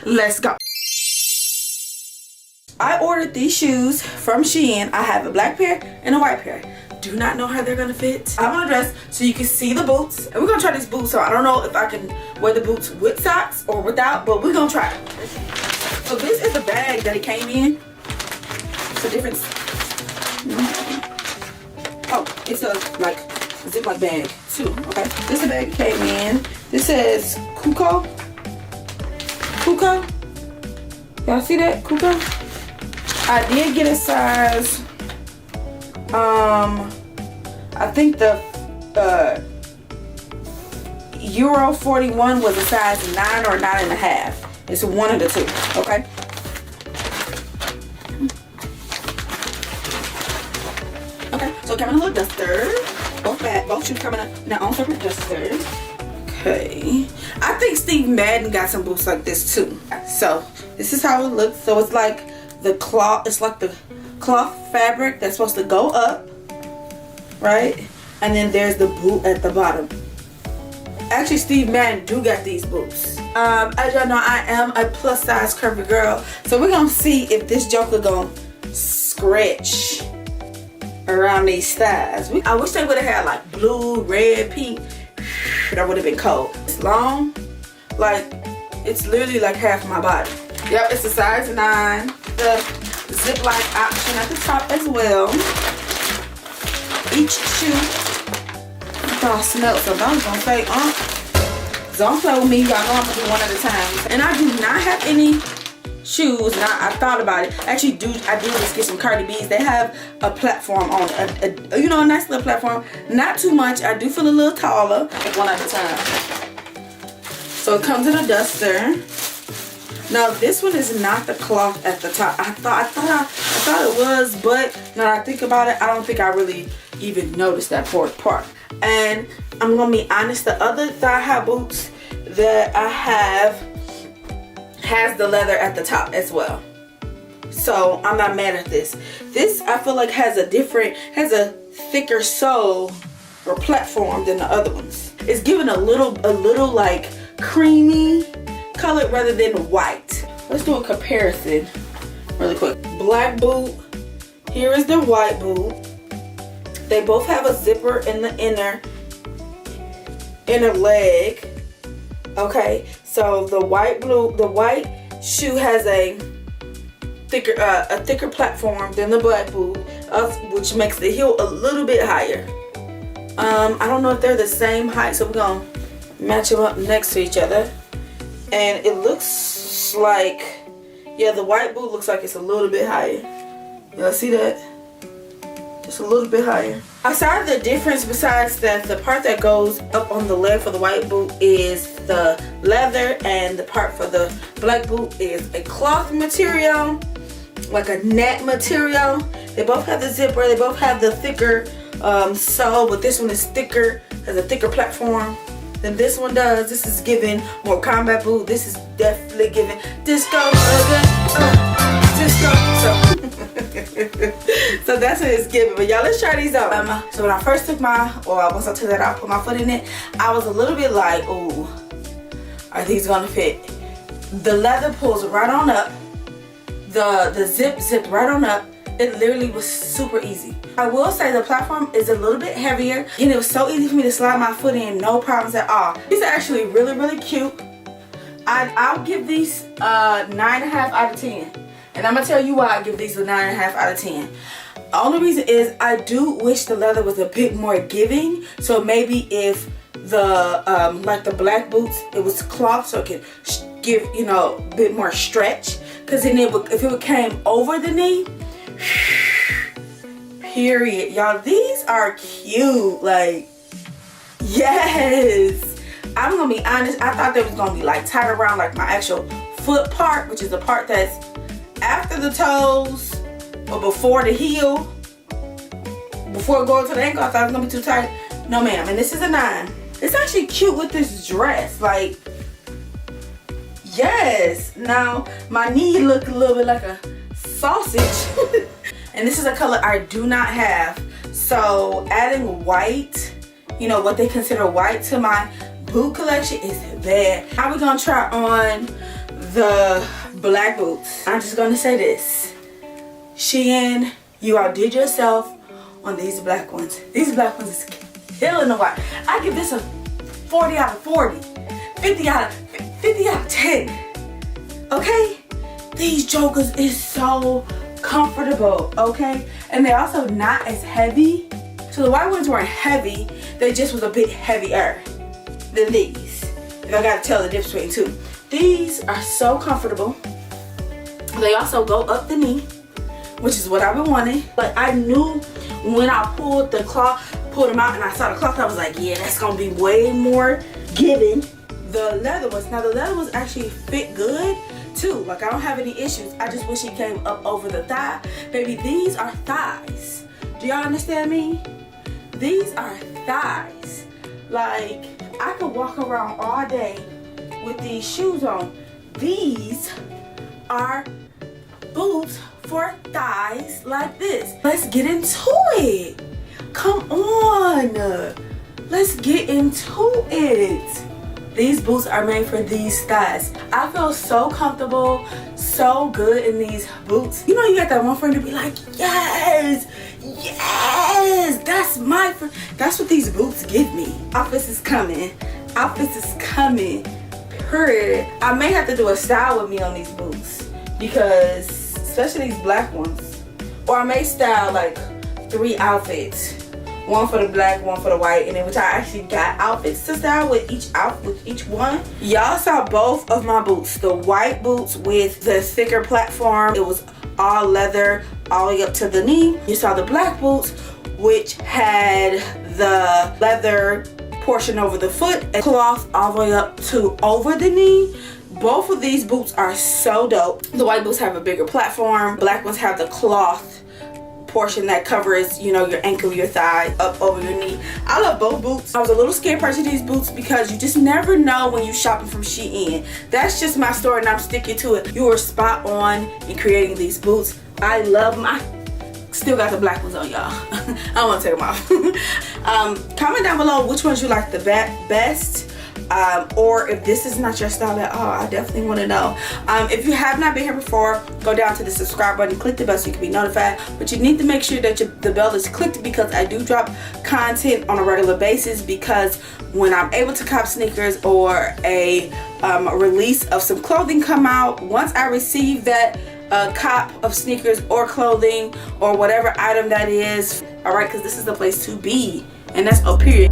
Let's go. I ordered these shoes from Shein. I have a black pair and a white pair. Do not know how they're gonna fit. I'm gonna dress so you can see the boots. And we're gonna try these boots. So I don't know if I can wear the boots with socks or without, but we're gonna try it. So this is the bag that it came in. It's a different. Oh, it's a like Ziploc bag too. Okay, this is the bag it came in. This says Kuko. Kuko. Y'all see that? Kuko. I did get a size. I think the Euro 41 was a size 9 or 9.5. It's one of the two. Okay. Okay. So coming a little duster. Both shoes coming in their own separate dusters. Okay. I think Steve Madden got some boots like this too. So this is how it looks. So it's like the cloth. It's like the cloth fabric that's supposed to go up, right? And then there's the boot at the bottom. Actually, Steve Madden do got these boots. As y'all know, I am a plus size curvy girl, so we're gonna see if this joker gonna stretch around these thighs. I wish they would have had like blue, red, pink. That would have been cold. It's long, like it's literally like half my body. Yep, it's a size 9. The Ziploc option at the top as well. Each shoe. I thought I smelled something. I was gonna say, don't play with me. Y'all know I'm gonna do one at a time. And I do not have any shoes. And I thought about it. Actually, I did just get some Cardi B's. They have a platform on, you know, a nice little platform. Not too much. I do feel a little taller. One at a time. So it comes in a duster. Now this one is not the cloth at the top. I thought it was, but now that I think about it, I don't think I really even noticed that part. And I'm gonna be honest, the other thigh-high boots that I have has the leather at the top as well. So I'm not mad at this. This I feel like has a thicker sole or platform than the other ones. It's giving a little like creamy color rather than white. Let's do a comparison really quick. Black boot. Here is the white boot. They both have a zipper in the inner leg. Okay, so the white shoe has a thicker platform than the black boot, which makes the heel a little bit higher. I don't know if they're the same height, so we're gonna match them up next to each other. And it looks like, yeah, the white boot looks like it's a little bit higher. Y'all see that? Just a little bit higher. Outside the difference, besides that, the part that goes up on the leg for the white boot is the leather, and the part for the black boot is a cloth material, like a net material. They both have the zipper. They both have the thicker sole, but this one is thicker, has a thicker platform than this one does. This is giving more combat boot. This is definitely giving disco, disco. So that's what it's giving. But y'all, let's try these out. So when I first took once I took that out, put my foot in it, I was a little bit like, ooh, are these gonna fit? The leather pulls right on up. The zip zipped right on up. It literally was super easy. I will say the platform is a little bit heavier, and it was so easy for me to slide my foot in, no problems at all. These are actually really, really cute. I'll give these 9.5 out of 10. And I'm gonna tell you why I give these a 9.5 out of 10. The only reason is I do wish the leather was a bit more giving. So maybe if the like the black boots, it was cloth, so it could give, you know, a bit more stretch. Cause then if it came over the knee, period. Y'all, these are cute. Like, yes. I'm gonna be honest, I thought they was gonna be like tied around like my actual foot part, which is the part that's after the toes or before the heel, before going to the ankle. I thought it was gonna be too tight. No ma'am. And this is a 9. It's actually cute with this dress. Like, yes. Now my knee looked a little bit like a sausage. And this is a color I do not have. So adding white, you know, what they consider white to my boot collection is bad. Now we're gonna try on the black boots. I'm just gonna say this. Shein, you outdid yourself on these black ones. These black ones is killing the white. I give this a 40 out of 40. 50 out of 10. Okay? These jokers is so comfortable, okay? And they're also not as heavy. So the white ones weren't heavy, they just was a bit heavier than these. If I gotta tell the difference between two. These are so comfortable. They also go up the knee, which is what I've been wanting. But I knew when I pulled them out and I saw the cloth, I was like, yeah, that's gonna be way more giving. The leather ones, now the leather ones actually fit good too. Like I don't have any issues. I just wish it came up over the thigh. Baby, these are thighs. Do y'all understand me? These are thighs. Like I could walk around all day with these shoes on. These are boots for thighs like this. Let's get into it. Come on. Let's get into it. These boots are made for these thighs. I feel so comfortable, so good in these boots. You know, you got that one friend to be like, yes, yes, that's my friend. That's what these boots give me. Outfits is coming. Outfits is coming. Period. I may have to do a style with me on these boots because, especially these black ones. Or I may style like 3 outfits. One for the black, one for the white, and then which I actually got outfits to style with each one. Y'all saw both of my boots. The white boots with the thicker platform. It was all leather all the way up to the knee. You saw the black boots which had the leather portion over the foot and cloth all the way up to over the knee. Both of these boots are so dope. The white boots have a bigger platform. Black ones have the cloth portion that covers, you know, your ankle, your thigh, up over your knee. I love both boots. I was a little scared purchasing these boots because you just never know when you're shopping from Shein. That's just my story and I'm sticking to it. You were spot on in creating these boots. I love them. I still got the black ones on, y'all. I don't want to take them off. Comment down below which ones you like the best. Or if this is not your style at all, I definitely want to know. If you have not been here before, go down to the subscribe button, click the bell so you can be notified. But you need to make sure that the bell is clicked because I do drop content on a regular basis, because when I'm able to cop sneakers or a release of some clothing come out, once I receive that cop of sneakers or clothing or whatever item that is, all right, because this is the place to be, and that's period.